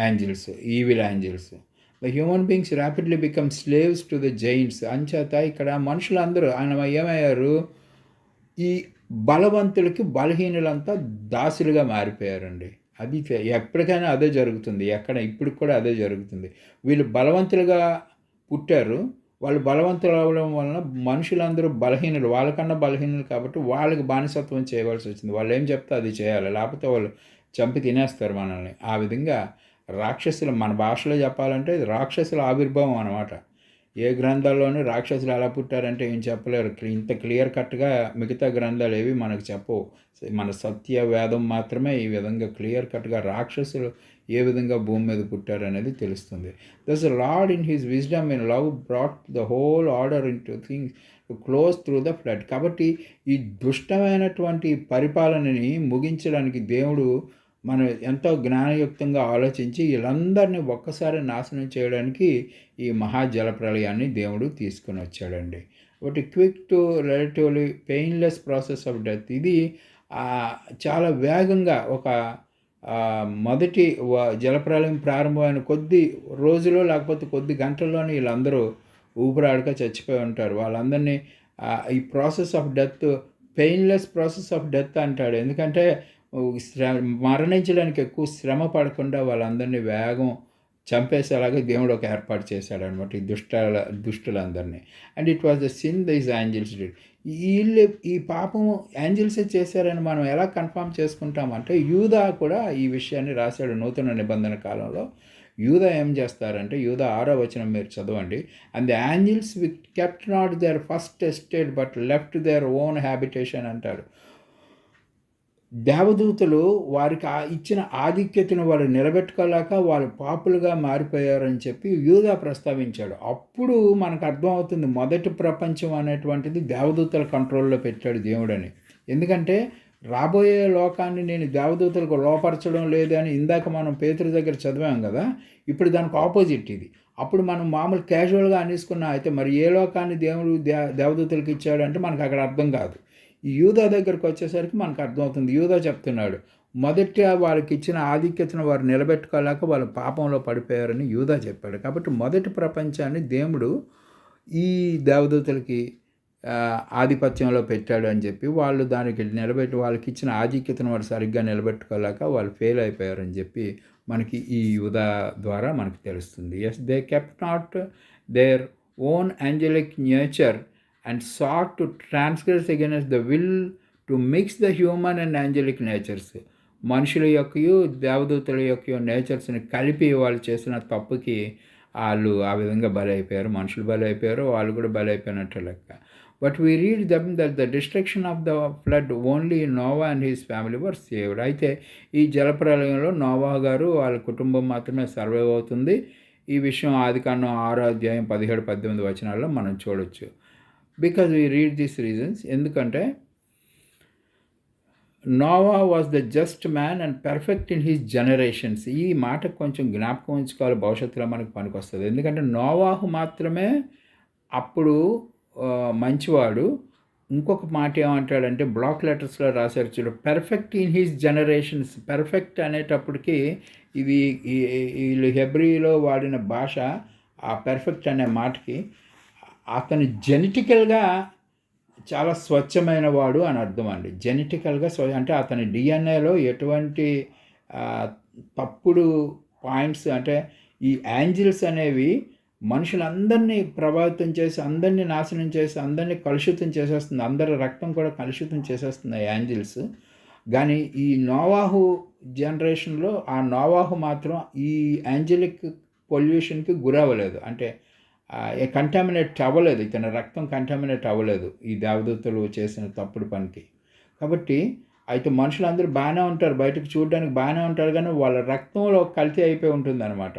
angels, evil angels. The human beings rapidly become slaves to the Giants. అంచేత ఇక్కడ మనుషులందరూ ఆయన ఏమయ్యారు, ఈ బలవంతులకి బలహీనులంతా దాసులుగా మారిపోయారండి. అది ఎప్పటికైనా అదే జరుగుతుంది. ఇప్పటికి కూడా అదే జరుగుతుంది. వీళ్ళు బలవంతులుగా పుట్టారు. వాళ్ళు బలవంతులు అవ్వడం వలన మనుషులందరూ బలహీనులు. వాళ్ళకన్నా బలహీనులు కాబట్టి వాళ్ళకి బానిసత్వం చేయవలసి వచ్చింది. వాళ్ళు ఏం చెప్తే అది చేయాలి. లేకపోతే వాళ్ళు చంపి తినేస్తారు మనల్ని. ఆ విధంగా రాక్షసులు, మన భాషలో చెప్పాలంటే ఇది రాక్షసుల ఆవిర్భావం అనమాట. ఏ గ్రంథాల్లోనూ రాక్షసులు ఎలా పుట్టారంటే ఏం చెప్పలేరు. ఇంత క్లియర్ కట్గా మిగతా గ్రంథాలు ఏవి మనకు చెప్పవు. మన సత్య వేదం మాత్రమే ఈ విధంగా క్లియర్ కట్గా రాక్షసులు ఏ విధంగా భూమి మీద పుట్టారు అనేది తెలుస్తుంది. Thus Lord in his wisdom in love brought the whole order in to things to close through the flood. కాబట్టి ఈ దుష్టమైనటువంటి పరిపాలనని ముగించడానికి దేవుడు మనం ఎంతో జ్ఞానయుక్తంగా ఆలోచించి వీళ్ళందరినీ ఒక్కసారి నాశనం చేయడానికి ఈ మహాజల ప్రళయాన్ని దేవుడు తీసుకుని వచ్చాడండి. ఒకటి quick to relatively painless process of death. ఇది చాలా వేగంగా ఒక మొదటి జలప్రళయం ప్రారంభమైన కొద్ది రోజులు లేకపోతే కొద్ది గంటల్లోనే వీళ్ళందరూ ఊపిరాడక చచ్చిపోయి ఉంటారు. వాళ్ళందరినీ ఈ process of death painless process of death అంటాడు. ఎందుకంటే మరణించడానికి ఎక్కువ శ్రమ పడకుండా వాళ్ళందరినీ వేగం చంపేసేలాగా దేవుడు ఒక ఏర్పాటు చేశాడనమాట ఈ దుష్టులందరినీ. And it was the sin these angels did. ఈ పాపం ఏంజల్సే చేశారని మనం ఎలా కన్ఫర్మ్ చేసుకుంటామంటే యూదా కూడా ఈ విషయాన్ని రాశాడు నూతన నిబంధన కాలంలో. యూదా ఏం చేస్తారంటే యూదా 6వ వచనం మీరు చదవండి. And the angels kept not their first estate but left their own habitation అంటాడు. దేవదూతలు వారికి ఇచ్చిన ఆధిక్యతను వాళ్ళు నిలబెట్టుకోలేక వాళ్ళు పాపులుగా మారిపోయారని చెప్పి యూదా ప్రస్తావించాడు. అప్పుడు మనకు అర్థమవుతుంది మొదటి ప్రపంచం అనేటువంటిది దేవదూతల కంట్రోల్లో పెట్టాడు దేవుడని. ఎందుకంటే రాబోయే లోకాన్ని నేను దేవదూతలకు లోపరచడం లేదని ఇందాక మనం పేతురు దగ్గర చదివాం కదా. ఇప్పుడు దానికి ఆపోజిట్ ఇది. అప్పుడు మనం మామూలు క్యాజువల్గా అనేసుకున్నా అయితే మరి ఏ లోకాన్ని దేవుడు దేవదూతలకు ఇచ్చాడంటే మనకు అక్కడ అర్థం కాదు. ఈ యూదా దగ్గరకు వచ్చేసరికి మనకు అర్థమవుతుంది. యూదా చెప్తున్నాడు మొదట వాళ్ళకి ఇచ్చిన ఆధిక్యతను వారు నిలబెట్టుకోలేక వాళ్ళు పాపంలో పడిపోయారని యూదా చెప్పాడు. కాబట్టి మొదటి ప్రపంచాన్ని దేవుడు ఈ దేవదూతలకి ఆధిపత్యంలో పెట్టాడు అని చెప్పి వాళ్ళు దానికి వాళ్ళకి ఇచ్చిన ఆధిక్యతను వారు సరిగ్గా నిలబెట్టుకోలేక వాళ్ళు ఫెయిల్ అయిపోయారని చెప్పి మనకి ఈ యూదా ద్వారా మనకు తెలుస్తుంది. Yes, they kept not their own angelic nature and sought to transgress against the will to mix the human and angelic natures. మనుషుల యొక్కయు దేవదూతల యొక్క నేచర్స్ని కలిపి వాళ్ళు చేసిన తప్పుకి వాళ్ళు ఆ విధంగా బలైపోయారు. మనుషులు బలైపోయారు, వాళ్ళు కూడా బలైపోయినట్టు లెక్క. But we read them that the destruction of the flood only Noah and his family were saved. అయితే ఈ జలప్రలయంలో నోవా గారు వాళ్ళ కుటుంబం మాత్రమే సర్వైవ్ అవుతుంది. ఈ విషయం ఆదికాండం 6వ అధ్యాయం 17-18 వచనాల్లో మనం చూడొచ్చు. Because we read these reasons. ఎందుకంటే Noah was the just man and perfect in his generations. ఈ మాటకు కొంచెం జ్ఞాపకం ఉంచుకోవాలి, భవిష్యత్తులో మనకు పనికొస్తుంది. ఎందుకంటే నోవాహు మాత్రమే అప్పుడు మంచివాడు. ఇంకొక మాట ఏమంటాడంటే బ్లాక్ లెటర్స్లో రాశారు చూడు, perfect in his generations. Perfect అనేటప్పటికి ఇది వీళ్ళు హెబ్రీలో వాడిన భాష ఆ పర్ఫెక్ట్ అనే మాటకి అతను జెనెటికల్గా చాలా స్వచ్ఛమైన వాడు అని అర్థం అండి. జెనెటికల్గా అంటే అతని డిఎన్ఏలో ఎటువంటి తప్పుడు పాయింట్స్ అంటే ఈ యాంజిల్స్ అనేవి మనుషులందరినీ ప్రభావితం చేసి అందరినీ నాశనం చేసి అందరినీ కలుషితం చేసేస్తుంది. అందరి రక్తం కూడా కలుషితం చేసేస్తుంది ఆ యాంజిల్స్. కానీ ఈ నోవాహు జనరేషన్లో ఆ నోవాహు మాత్రం ఈ యాంజలిక్ పొల్యూషన్కి గురవ్వలేదు. అంటే కంటామినేట్ అవ్వలేదు, ఇతని రక్తం కంటామినేట్ అవ్వలేదు ఈ దేవదూతలు చేసిన తప్పుడు పనికి. కాబట్టి అయితే మనుషులందరూ బాగానే ఉంటారు, బయటకు చూడడానికి బాగానే ఉంటారు, కానీ వాళ్ళ రక్తంలో కల్తీ అయిపోయి ఉంటుంది అనమాట.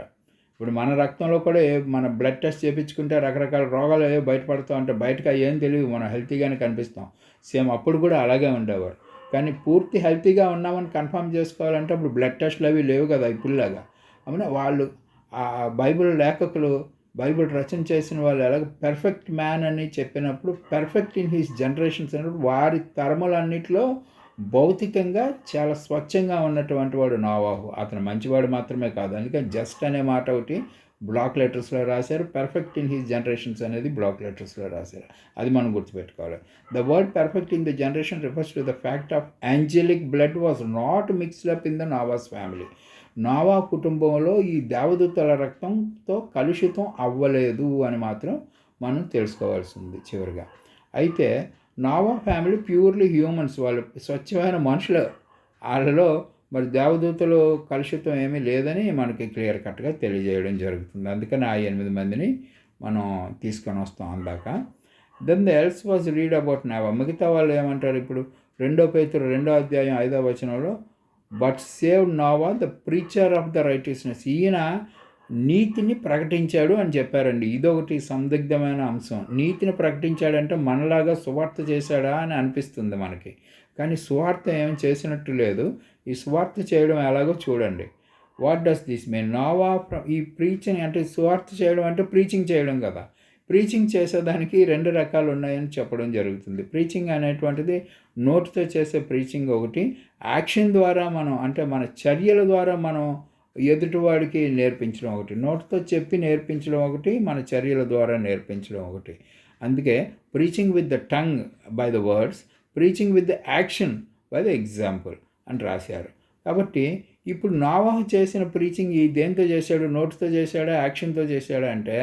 ఇప్పుడు మన రక్తంలో కూడా మన బ్లడ్ టెస్ట్ చేయించుకుంటే రకరకాల రోగాలు ఏవో బయటపడుతూ ఉంటాయి. బయటకు ఏం తెలియదు, మనం హెల్తీగానే కనిపిస్తాం. సేమ్ అప్పుడు కూడా అలాగే ఉండేవారు. కానీ పూర్తి హెల్తీగా ఉన్నామని కన్ఫర్మ్ చేసుకోవాలంటే అప్పుడు బ్లడ్ టెస్ట్లు అవి లేవు కదా ఇప్పుడులాగా. అవునా, వాళ్ళు ఆ బైబిల్ లేఖకులు బైబిల్ రచన చేసిన వాళ్ళు ఎలాగ పర్ఫెక్ట్ మ్యాన్ అని చెప్పినప్పుడు పర్ఫెక్ట్ ఇన్ హిస్ జనరేషన్స్ అన్నప్పుడు వారి తరములన్నిటిలో భౌతికంగా చాలా స్వచ్ఛంగా ఉన్నటువంటి వాడు నోవాహు. అతను మంచివాడు మాత్రమే కాదు, అందుకని జస్ట్ అనే మాట ఒకటి బ్లాక్ లెటర్స్లో రాశారు. పర్ఫెక్ట్ ఇన్ హిస్ జనరేషన్స్ అనేది బ్లాక్ లెటర్స్లో రాశారు. అది మనం గుర్తుపెట్టుకోవాలి. The word perfect in the generation refers to the fact of angelic blood was not mixed up in the Noah's family. Noah కుటుంబంలో ఈ దేవదూతల రక్తంతో కలుషితం అవ్వలేదు అని మాత్రం మనం తెలుసుకోవాల్సింది చివరిగా. అయితే నావా ఫ్యామిలీ ప్యూర్లీ హ్యూమన్స్, వాళ్ళు స్వచ్ఛమైన మనుషులు. వాళ్ళలో మరి దేవదూతలు కలుషితం ఏమీ లేదని మనకి క్లియర్ కట్గా తెలియజేయడం జరుగుతుంది. అందుకని ఆ 8 మందిని మనం తీసుకొని వస్తాం అందాక. Then the else was read about Noah. మిగతా వాళ్ళు ఏమంటారు ఇప్పుడు 2 పేతురు 2వ అధ్యాయం 5వ వచనంలో, బట్ సేవ్ నావా the preacher of the righteousness. ఈయన నీతిని ప్రకటించాడు అని చెప్పారండి. ఇదొకటి సందిగ్ధమైన అంశం. నీతిని ప్రకటించాడంటే మనలాగా సువార్త చేశాడా అని అనిపిస్తుంది మనకి. కానీ సువార్త ఏం చేసినట్టు లేదు. ఈ సువార్త చేయడం ఎలాగో చూడండి. What does this mean? నావా ఈ ప్రీచింగ్ అంటే సువార్త చేయడం అంటే ప్రీచింగ్ చేయడం కదా. ప్రీచింగ్ చేసేదానికి 2 రకాలు ఉన్నాయని చెప్పడం జరుగుతుంది. ప్రీచింగ్ అనేటువంటిది నోటితో చేసే ప్రీచింగ్ ఒకటి, యాక్షన్ ద్వారా మనం అంటే మన చర్యల ద్వారా మనం ఎదుటివాడికి నేర్పించడం ఒకటి. నోటితో చెప్పి నేర్పించడం ఒకటి, మన చర్యల ద్వారా నేర్పించడం ఒకటి. అందుకే preaching with the tongue by the words, preaching with the action by the example అని రాశారు. కాబట్టి ఇప్పుడు నోవాహు చేసిన ప్రీచింగ్ దేంతో చేశాడు? నోటితో చేశాడా, యాక్షన్తో చేశాడా అంటే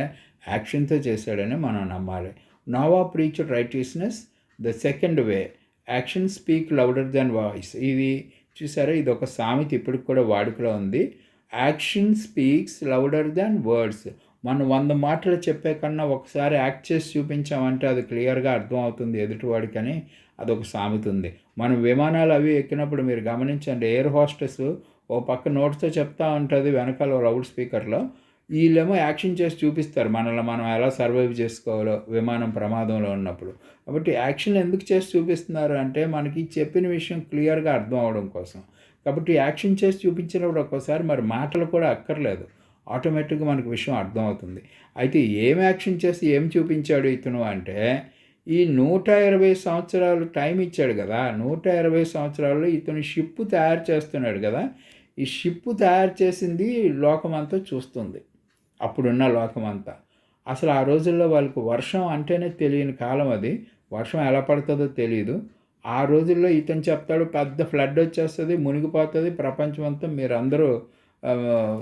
యాక్షన్తో చేశాడని మనం నమ్మాలి. Noah preached righteousness the second way, action speak louder than voice. ఇది చూసారా, ఇది ఒక సామెత ఇప్పటికి కూడా వాడుకలో ఉంది. Action speaks louder than words. మనం 100 మాటలు చెప్పే కన్నా ఒకసారి యాక్ట్ చేసి చూపించామంటే అది క్లియర్గా అర్థం అవుతుంది ఎదుటివాడికని అదొక సామెత ఉంది. మనం విమానాలు అవి ఎక్కినప్పుడు మీరు గమనించండి, ఎయిర్ హోస్టెస్ ఓ పక్క నోట్తో చెప్తా ఉంటుంది, వెనకాల లౌడ్ స్పీకర్లో వీళ్ళేమో యాక్షన్ చేసి చూపిస్తారు మనల్ని మనం ఎలా సర్వైవ్ చేసుకోవాలో విమానం ప్రమాదంలో ఉన్నప్పుడు. కాబట్టి యాక్షన్ ఎందుకు చేసి చూపిస్తున్నారు అంటే మనకి చెప్పిన విషయం క్లియర్గా అర్థం అవడం కోసం. కాబట్టి యాక్షన్ చేసి చూపించినప్పుడు ఒక్కోసారి మరి మాటలు కూడా అక్కర్లేదు, ఆటోమేటిక్గా మనకు విషయం అర్థమవుతుంది. అయితే ఏం యాక్షన్ చేసి ఏం చూపించాడు ఇతను అంటే, ఈ 120 సంవత్సరాలు టైం ఇచ్చాడు కదా. 120 సంవత్సరాల్లో ఇతను షిప్ తయారు చేస్తున్నాడు కదా. ఈ షిప్ తయారు చేసింది లోకమంతా చూస్తుంది, అప్పుడున్న లోకమంతా. అసలు ఆ రోజుల్లో వాళ్ళకు వర్షం అంటేనే తెలియని కాలం అది. వర్షం ఎలా పడుతుందో తెలియదు. ఆ రోజుల్లో ఇతను చెప్తాడు పెద్ద ఫ్లడ్ వచ్చేస్తుంది, మునిగిపోతుంది ప్రపంచం అంతా, మీరందరూ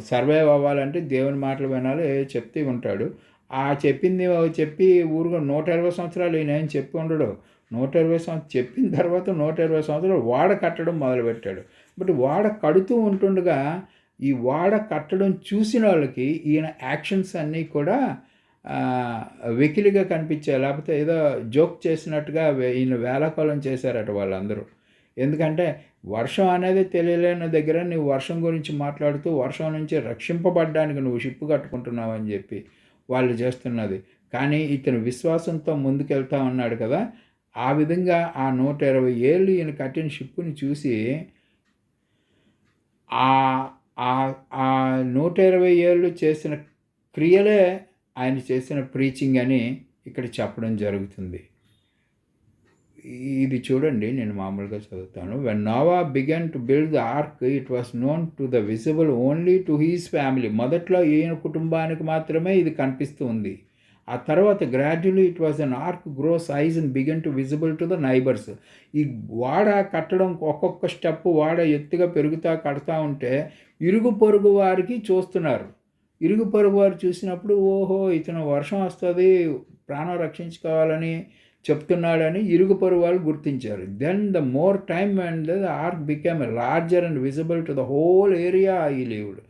సర్వైవ్ అవ్వాలంటే దేవుని మాటలు వినాలి చెప్తూ ఉంటాడు. ఆ చెప్పింది చెప్పి ఊరుగా 120 సంవత్సరాలు ఈయన ఏం చెప్పి ఉండడు. 120 సంవత్సరాలు చెప్పిన తర్వాత 120 సంవత్సరాలు వాడ కట్టడం మొదలుపెట్టాడు. బట్ వాడ కడుతూ ఉంటుండగా ఈ వాడ కట్టడం చూసిన వాళ్ళకి ఈయన యాక్షన్స్ అన్నీ కూడా వెకిలిగా కనిపించాయి. లేకపోతే ఏదో జోక్ చేసినట్టుగా ఈయన వేళాకోళం చేశారట వాళ్ళందరూ. ఎందుకంటే వర్షం అనేది తెలియలేని దగ్గర నువ్వు వర్షం గురించి మాట్లాడుతూ వర్షం నుంచి రక్షింపబడ్డానికి నువ్వు షిప్పు కట్టుకుంటున్నావు అని చెప్పి వాళ్ళు చేస్తున్నది. కానీ ఇతను విశ్వాసంతో ముందుకెళ్తా ఉన్నాడు కదా. ఆ విధంగా ఆ 120 ఏళ్ళు ఈయన కట్టిన షిప్పుని చూసి ఆ 120 ఏళ్ళు చేసిన క్రియలే ఆయన చేసిన ప్రీచింగ్ అని ఇక్కడ చెప్పడం జరుగుతుంది. ఇది చూడండి, నేను మామూలుగా చదువుతాను. When Noah began to build the ark it was known to the visible only to his family. మొదట్లో ఈయన కుటుంబానికి మాత్రమే ఇది కనిపిస్తూ ఉంది. ఆ తర్వాత gradually it was an ark grow size and began to visible to the neighbours. ఈ వాడ కట్టడం ఒక్కొక్క స్టెప్ వాడ ఎత్తుగా పెరుగుతా కడతా ఉంటే ఇరుగు పొరుగు వారికి చూస్తున్నారు. ఇరుగు పొరుగు వారు చూసినప్పుడు ఓహో ఇతను వర్షం వస్తుంది ప్రాణం రక్షించుకోవాలని చెప్తున్నాడని ఇరుగు పొరుగు వాళ్ళు గుర్తించారు. Then the more time and the ark become larger and visible to the whole area he lived.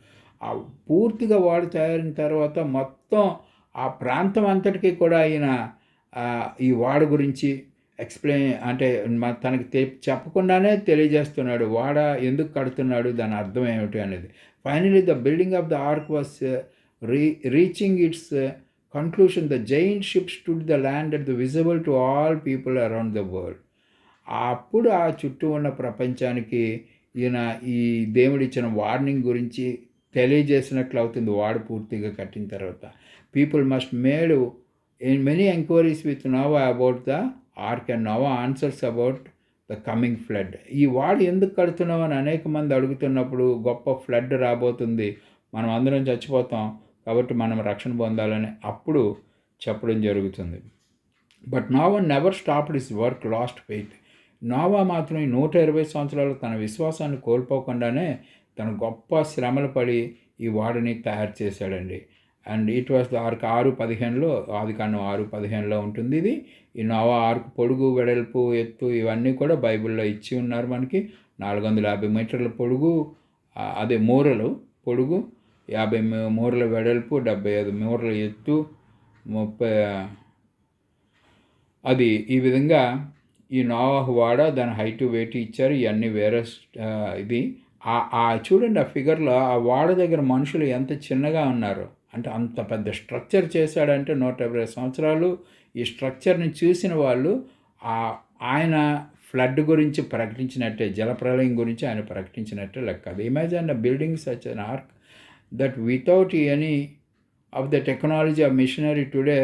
ఆ పూర్తిగా వాడు తయారైన తర్వాత మొత్తం ఆ ప్రాంతం అంతటికీ కూడా ఆయన ఈ వాడ గురించి ఎక్స్ప్లెయిన్ అంటే తనకి చెప్పకుండానే తెలియజేస్తున్నాడు వాడ ఎందుకు కడుతున్నాడు, దాని అర్థం ఏమిటి అనేది. Finally the building of the arc was reaching it's conclusion, the giant ship stood the land at the visible to all people around the world. అప్పుడు ఆ చుట్టూ ఉన్న ప్రపంచానికి ఈయన ఈ దేవుడిచ్చిన వార్నింగ్ గురించి తెలియజేసినట్లు అవుతుంది. వాడు పూర్తిగా కట్టిన తర్వాత people must made in many enquiries with Noah about the ark and Noah answers about the coming flood. ఈ వాడు ఎందుకు కడుతున్నావు అని అనేక మంది అడుగుతున్నప్పుడు గొప్ప ఫ్లడ్ రాబోతుంది, మనం అందరం చచ్చిపోతాం, కాబట్టి మనం రక్షణ పొందాలని అప్పుడు చెప్పడం జరుగుతుంది. But Noah never stopped his work, lost faith. Noah మాత్రం ఈ 120 సంవత్సరాలు తన విశ్వాసాన్ని కోల్పోకుండానే తన గొప్ప శ్రమలు పడి ఈ వాడిని తయారు చేశాడండి. And it was the ark 6:15లో, ఆదికాండం 6:15లో ఉంటుంది ఇది. ఈ నోవా ఆర్క్ పొడుగు, వెడల్పు, ఎత్తు ఇవన్నీ కూడా బైబిల్లో ఇచ్చి ఉన్నారు మనకి. 450 మీటర్ల పొడుగు, అదే మూరలు పొడుగు, 50 మూరల వెడల్పు, 75 మూరల ఎత్తు, 30 అది ఈ విధంగా ఈ నోవాహు వాడ దాని హైటు వెయిట్ ఇచ్చారు. ఇవన్నీ వేరే ఇది చూడండి ఆ ఫిగర్లో ఆ వాడ దగ్గర మనుషులు ఎంత చిన్నగా ఉన్నారు అంటే అంత పెద్ద స్ట్రక్చర్ చేశాడంటే 120 సంవత్సరాలు ఈ స్ట్రక్చర్ని చూసిన వాళ్ళు ఆయన ఫ్లడ్ గురించి ప్రకటించినట్టే, జలప్రలయం గురించి ఆయన ప్రకటించినట్టే లెక్క. అది imagine a building such an ark that without any of the technology of machinery today.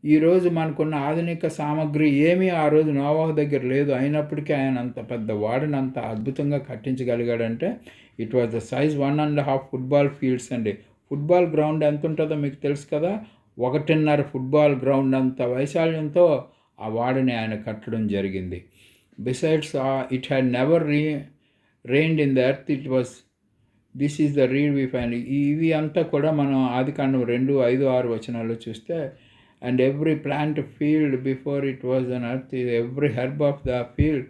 ఈరోజు మనకున్న ఆధునిక సామగ్రి ఏమీ ఆ రోజు నోవాహు దగ్గర లేదు. అయినప్పటికీ ఆయన అంత పెద్ద వాడిని అంత అద్భుతంగా కట్టించగలిగాడంటే it was the size 1.5 football fields అండి. ఫుట్బాల్ గ్రౌండ్ ఎంత ఉంటుందో మీకు తెలుసు కదా, 1.5 ఫుట్బాల్ గ్రౌండ్ అంత వైశాల్యంతో ఆ వాడిని ఆయన కట్టడం జరిగింది. Besides it had never rained in the earth, it was this is the read we find. ఇవి అంతా కూడా మనం ఆదికాండం 2:5-6 వచనాల్లో చూస్తే, and every plant field before it was on earth, every herb of the field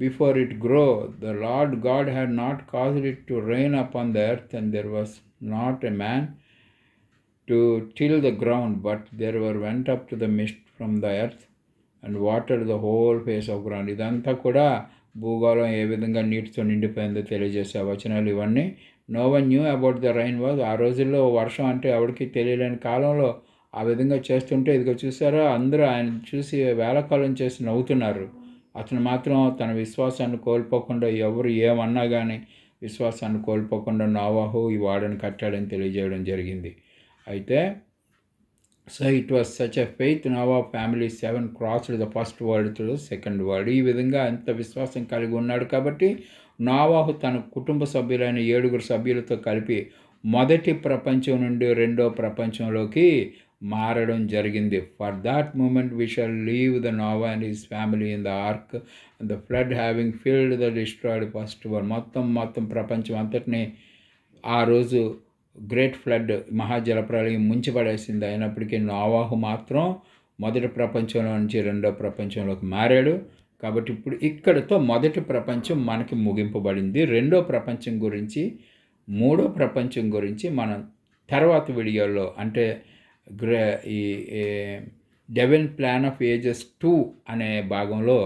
before it grow, the Lord God had not caused it to rain upon the earth, and there was not a man to till the ground, but there went up to the mist from the earth and watered the whole face of ground. ఇదంతా కూడా భూగోళం ఏ విధంగా నీటితో నిండిపోయిందో తెలియజేసే వచనాలు ఇవన్నీ. No one knew about the rain was. ఆ రోజుల్లో వర్షం అంటే ఎవరికి తెలియలేని కాలంలో ఆ విధంగా చేస్తుంటే ఇదిగో చూసారా, అందరూ ఆయన చూసి వేళకాలం చేసి నవ్వుతున్నారు. అతను మాత్రం తన విశ్వాసాన్ని కోల్పోకుండా, ఎవరు ఏమన్నా కానీ విశ్వాసాన్ని కోల్పోకుండా నోవాహు ఈ వాడని కట్టాడని తెలియజేయడం జరిగింది. అయితే so it was such a faith Noah family 7 crossed the first world to the second world. ఈ విధంగా అంత విశ్వాసం కలిగి ఉన్నాడు కాబట్టి నోవాహు తన కుటుంబ సభ్యులైన 7 సభ్యులతో కలిపి మొదటి ప్రపంచం నుండి రెండో ప్రపంచంలోకి మారడం జరిగింది. For that moment we shall leave the Noah and his family in the ark and the flood having filled the destroyed first world. మొత్తం ప్రపంచం అంతటినీ ఆ రోజు గ్రేట్ ఫ్లడ్ మహాజలప్రలయం ముంచిపడేసింది. అయినప్పటికీ నోవాహు మాత్రం మొదటి ప్రపంచంలో నుంచి రెండో ప్రపంచంలోకి మారాడు. కాబట్టి ఇప్పుడు ఇక్కడితో మొదటి ప్రపంచం మనకి ముగింపబడింది. రెండో ప్రపంచం గురించి, మూడో ప్రపంచం గురించి మనం తర్వాత వీడియోలో అంటే ఈ డెవెన్ ప్లాన్ ఆఫ్ ఏజెస్ 2 అనే భాగంలో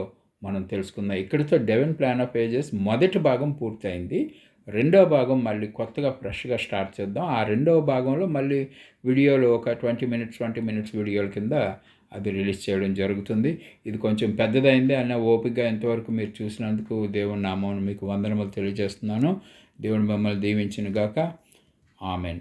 మనం తెలుసుకుందాం. ఇక్కడితో డెవెన్ ప్లాన్ ఆఫ్ ఏజెస్ మొదటి భాగం పూర్తయింది. రెండో భాగం మళ్ళీ కొత్తగా ఫ్రెష్గా స్టార్ట్ చేద్దాం. ఆ రెండవ భాగంలో మళ్ళీ వీడియోలు ఒక 20 మినిట్స్ వీడియోల కింద అది రిలీజ్ చేయడం జరుగుతుంది. ఇది కొంచెం పెద్దదైంది అన్న ఓపికగా ఎంతవరకు మీరు చూసినందుకు దేవుని నామమున మీకు వందనములు తెలియజేస్తున్నాను. దేవుని మిమ్మల్ని దీవించును గాక. ఆమెన్.